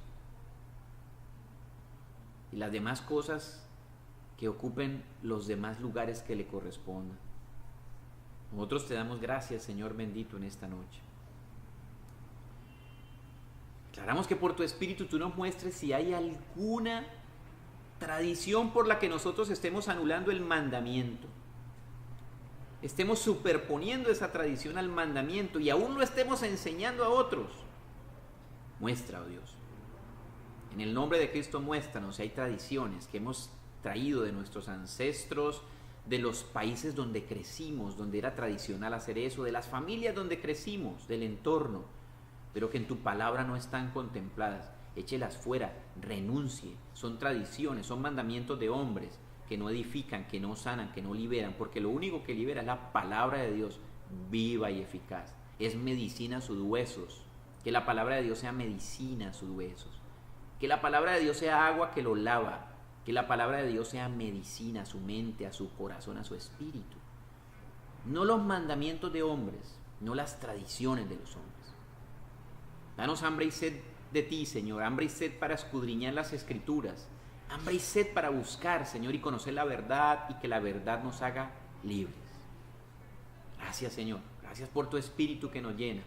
Y las demás cosas que ocupen los demás lugares que le correspondan. Nosotros te damos gracias, Señor bendito, en esta noche. Declaramos que por tu Espíritu tú nos muestres si hay alguna tradición por la que nosotros estemos anulando el mandamiento. Estemos superponiendo esa tradición al mandamiento y aún lo estemos enseñando a otros. Muestra, oh Dios. En el nombre de Cristo, muéstranos si hay tradiciones que hemos traído de nuestros ancestros, de los países donde crecimos, donde era tradicional hacer eso, de las familias donde crecimos, del entorno, pero que en tu palabra no están contempladas. Échelas fuera, renuncie. Son tradiciones, son mandamientos de hombres que no edifican, que no sanan, que no liberan, porque lo único que libera es la palabra de Dios, viva y eficaz. Es medicina a sus huesos. Que la palabra de Dios sea medicina a sus huesos. Que la palabra de Dios sea agua que lo lava. Que la palabra de Dios sea medicina a su mente, a su corazón, a su espíritu. No los mandamientos de hombres, no las tradiciones de los hombres. Danos hambre y sed de ti, Señor, hambre y sed para escudriñar las Escrituras, hambre y sed para buscar, Señor, y conocer la verdad y que la verdad nos haga libres. Gracias, Señor, gracias por tu Espíritu que nos llena.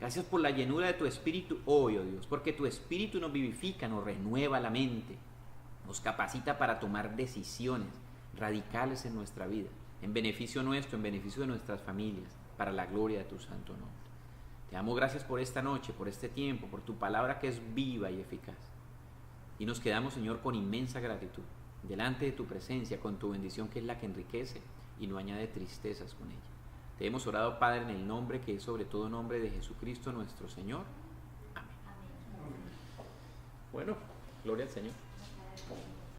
Gracias por la llenura de tu Espíritu hoy, oh Dios, porque tu Espíritu nos vivifica, nos renueva la mente, nos capacita para tomar decisiones radicales en nuestra vida, en beneficio nuestro, en beneficio de nuestras familias, para la gloria de tu santo nombre. Te damos gracias por esta noche, por este tiempo, por tu palabra que es viva y eficaz. Y nos quedamos, Señor, con inmensa gratitud, delante de tu presencia, con tu bendición que es la que enriquece y no añade tristezas con ella. Te hemos orado, Padre, en el nombre que es sobre todo nombre de Jesucristo nuestro Señor. Amén. Bueno, gloria al Señor.